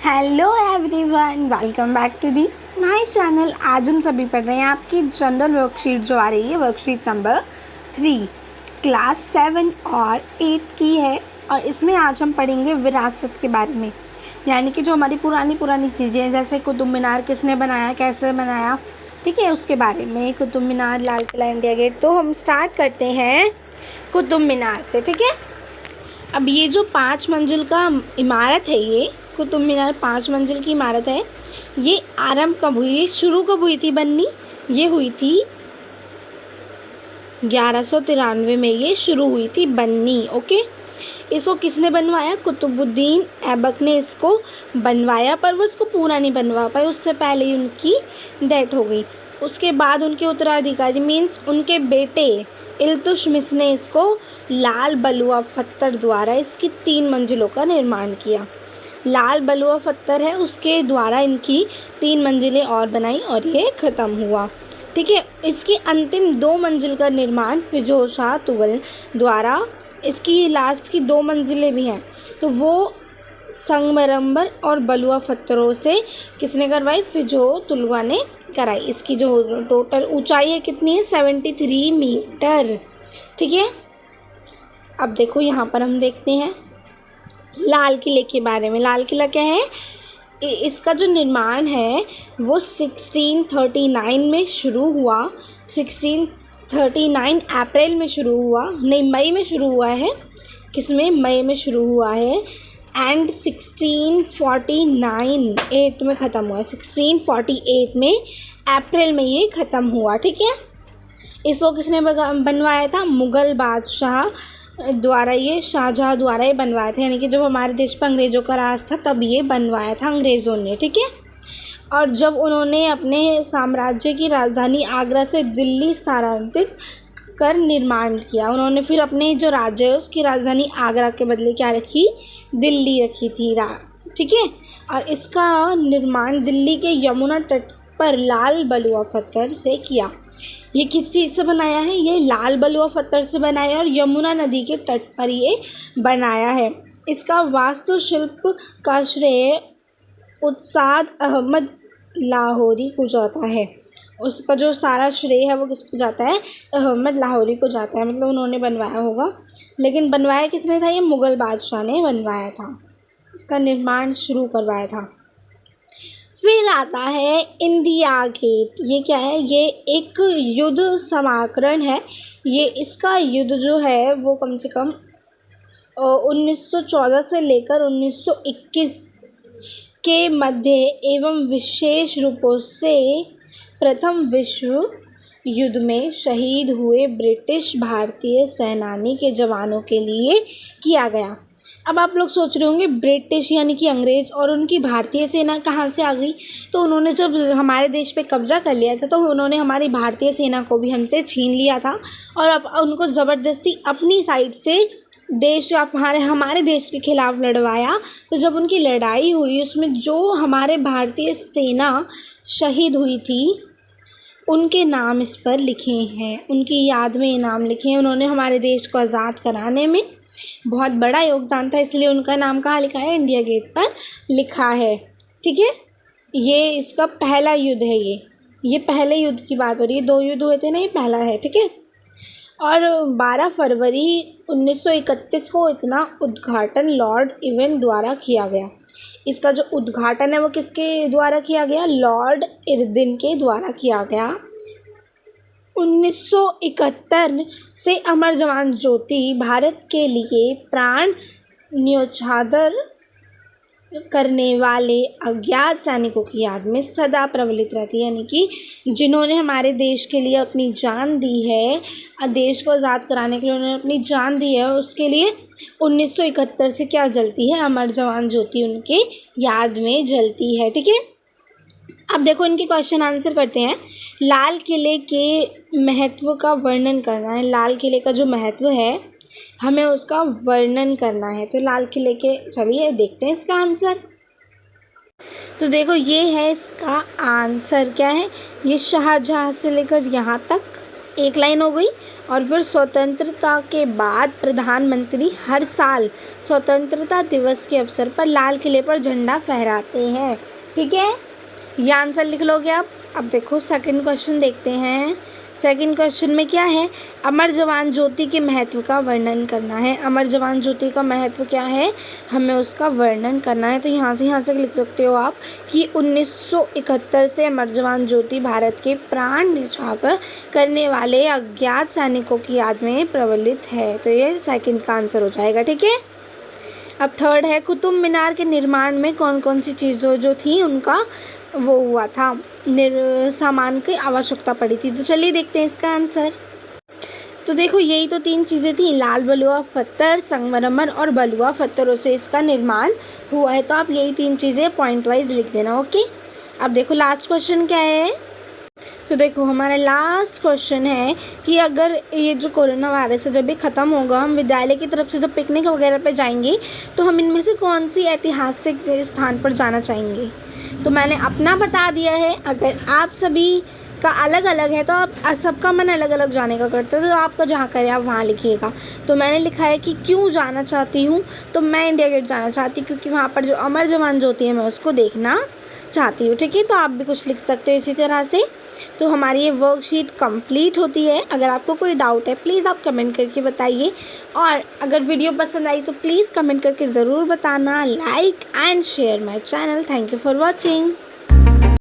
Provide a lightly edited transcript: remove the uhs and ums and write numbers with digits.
Hello everyone, welcome back to the my channel. आज हम सभी पढ़ रहे हैं आपकी जनरल वर्कशीट जो आ रही है वर्कशीट नंबर 3 क्लास 7 और 8 की है। और इसमें आज हम पढ़ेंगे विरासत के बारे में, यानी कि जो हमारी पुरानी चीज़ें हैं, जैसे कुतुब मीनार किसने बनाया, कैसे बनाया, ठीक है, उसके बारे में। Qutub Minar, Lal Qila, India gate. तो हम स्टार्ट करते हैं कुतुब मीनार से, ठीक है। अब ये जो 5 मंजिल का इमारत है, ये कुतुब मीनार 5 मंजिल की इमारत है। ये आरंभ कब हुई, शुरू कब हुई थी बननी? ये हुई थी 1193 में, ये शुरू हुई थी बननी। ओके, इसको किसने बनवाया? कुतुबुद्दीन ऐबक ने इसको बनवाया, पर वो इसको पूरा नहीं बनवा पाए, उससे पहले ही उनकी डेथ हो गई। उसके बाद उनके उत्तराधिकारी मीन्स उनके बेटे इल्तुतमिश ने इसको लाल बलुआ पत्थर द्वारा इसकी 3 मंजिलों का निर्माण किया। लाल बलुआ पत्थर है, उसके द्वारा इनकी 3 मंजिलें और बनाई और ये ख़त्म हुआ, ठीक है। इसकी अंतिम 2 मंजिल का निर्माण फिरोज शाह तुगलक द्वारा, इसकी लास्ट की 2 मंजिलें भी हैं, तो वो संगमरमर और बलुआ पत्थरों से किसने करवाई? फिरोज तुगलक ने कराई। इसकी जो टोटल ऊंचाई है कितनी है? 73 मीटर, ठीक है। अब देखो यहाँ पर हम देखते हैं लाल किले के बारे में। लाल किला क्या है? इसका जो निर्माण है वो 1639 में शुरू हुआ। 1639 अप्रैल में शुरू हुआ, नहीं मई में शुरू हुआ है। किसमें? मई में शुरू हुआ है एंड 1649 8 में ख़त्म हुआ है। 1648 में अप्रैल में ये ख़त्म हुआ, ठीक है। इसको किसने बनवाया था? मुग़ल बादशाह द्वारा, ये शाहजहाँ द्वारा ये बनवाया था, यानी कि जब हमारे देश पर अंग्रेज़ों का राज था तब ये बनवाया था अंग्रेज़ों ने, ठीक है। और जब उन्होंने अपने साम्राज्य की राजधानी आगरा से दिल्ली स्थानांतरित कर निर्माण किया, उन्होंने फिर अपने जो राज्य है उसकी राजधानी आगरा के बदले क्या रखी? दिल्ली रखी थी, ठीक है। और इसका निर्माण दिल्ली के यमुना तट पर लाल बलुआ पत्थर से किया। ये किस चीज़ से बनाया है? ये लाल बलुआ पत्थर से बनाया और यमुना नदी के तट पर ये बनाया है। इसका वास्तुशिल्प का श्रेय उस्ताद अहमद लाहौरी को जाता है। उसका जो सारा श्रेय है वो किसको जाता है? अहमद लाहौरी को जाता है, मतलब उन्होंने बनवाया होगा। लेकिन बनवाया किसने था? ये मुग़ल बादशाह ने बनवाया था, इसका निर्माण शुरू करवाया था। फिर आता है इंडिया गेट। ये क्या है? ये एक युद्ध समाकरण है। ये इसका युद्ध जो है वो कम से कम 1914 से लेकर 1921 के मध्य एवं विशेष रूपों से प्रथम विश्व युद्ध में शहीद हुए ब्रिटिश भारतीय सेनानी के जवानों के लिए किया गया। अब आप लोग सोच रहे होंगे ब्रिटिश यानी कि अंग्रेज़ और उनकी भारतीय सेना कहाँ से आ गई? तो उन्होंने जब हमारे देश पे कब्जा कर लिया था तो उन्होंने हमारी भारतीय सेना को भी हमसे छीन लिया था और अब उनको ज़बरदस्ती अपनी साइड से देश हमारे देश के खिलाफ़ लड़वाया। तो जब उनकी लड़ाई हुई उसमें जो हमारे भारतीय सेना शहीद हुई थी उनके नाम इस पर लिखे हैं, उनकी याद में ये नाम लिखे हैं। उन्होंने हमारे देश को आज़ाद कराने में बहुत बड़ा योगदान था, इसलिए उनका नाम कहाँ लिखा है? इंडिया गेट पर लिखा है, ठीक है। ये इसका पहला युद्ध है। ये पहले युद्ध की बात हो रही है, 2 युद्ध हुए थे ना, ये पहला है, ठीक है। और 12 फरवरी 1931 को इतना उद्घाटन लॉर्ड इरविन द्वारा किया गया। इसका जो उद्घाटन है वो किसके द्वारा किया गया? लॉर्ड इरविन के द्वारा किया गया। 1971 से अमर जवान ज्योति भारत के लिए प्राण न्यौछावर करने वाले अज्ञात सैनिकों की याद में सदा प्रज्वलित रहती है, यानी कि जिन्होंने हमारे देश के लिए अपनी जान दी है, देश को आज़ाद कराने के लिए उन्होंने अपनी जान दी है, उसके लिए 1971 से क्या जलती है? अमर जवान ज्योति उनके याद में जलती है, ठीक है। अब देखो इनके क्वेश्चन आंसर करते हैं। लाल किले के महत्व का वर्णन करना है। लाल किले का जो महत्व है हमें उसका वर्णन करना है। तो लाल किले के, चलिए देखते हैं इसका आंसर। तो देखो ये है इसका आंसर, क्या है? ये शाहजहाँ से लेकर यहाँ तक एक लाइन हो गई। और फिर स्वतंत्रता के बाद प्रधानमंत्री हर साल स्वतंत्रता दिवस के अवसर पर लाल किले पर झंडा फहराते हैं। ठीक है, ये आंसर लिख लोगे आप। अब देखो सेकंड क्वेश्चन देखते हैं। सेकंड क्वेश्चन में क्या है, अमर जवान ज्योति के महत्व का वर्णन करना है। अमर जवान ज्योति का महत्व क्या है, हमें उसका वर्णन करना है। तो यहाँ से लिख सकते हो आप कि 1971 से अमर जवान ज्योति भारत के प्राण न्यौछावर करने वाले अज्ञात सैनिकों की याद में प्रज्वलित है। तो ये सेकंड का आंसर हो जाएगा। ठीक है, अब थर्ड है, कुतुब मीनार के निर्माण में कौन कौन सी चीज़ों जो थी उनका वो हुआ था, सामान की आवश्यकता पड़ी थी। तो चलिए देखते हैं इसका आंसर। तो देखो यही तो 3 चीज़ें थी, लाल बलुआ पत्थर, संगमरमर और बलुआ पत्थरों से इसका निर्माण हुआ है। तो आप यही 3 चीज़ें पॉइंट वाइज लिख देना। ओके, अब देखो लास्ट क्वेश्चन क्या है। तो देखो हमारा लास्ट क्वेश्चन है कि अगर ये जो कोरोना वायरस है जब ये ख़त्म होगा, हम विद्यालय की तरफ से जब पिकनिक वगैरह पे जाएंगे, तो हम इनमें से कौन सी ऐतिहासिक स्थान पर जाना चाहेंगे। तो मैंने अपना बता दिया है। अगर आप सभी का अलग अलग है तो आप सबका मन अलग अलग जाने का करता है, तो आपका जहाँ करे आप वहाँ लिखिएगा। तो मैंने लिखा है कि क्यों जाना चाहती हूँ, तो मैं इंडिया गेट जाना चाहती हूँ क्योंकि वहाँ पर जो अमर जवान ज्योति है मैं उसको देखना चाहती हूँ। ठीक है, तो आप भी कुछ लिख सकते हो इसी तरह से। तो हमारी ये वर्कशीट कंप्लीट होती है। अगर आपको कोई डाउट है प्लीज़ आप कमेंट करके बताइए, और अगर वीडियो पसंद आई तो प्लीज़ कमेंट करके ज़रूर बताना। Like and share my channel. Thank you for watching.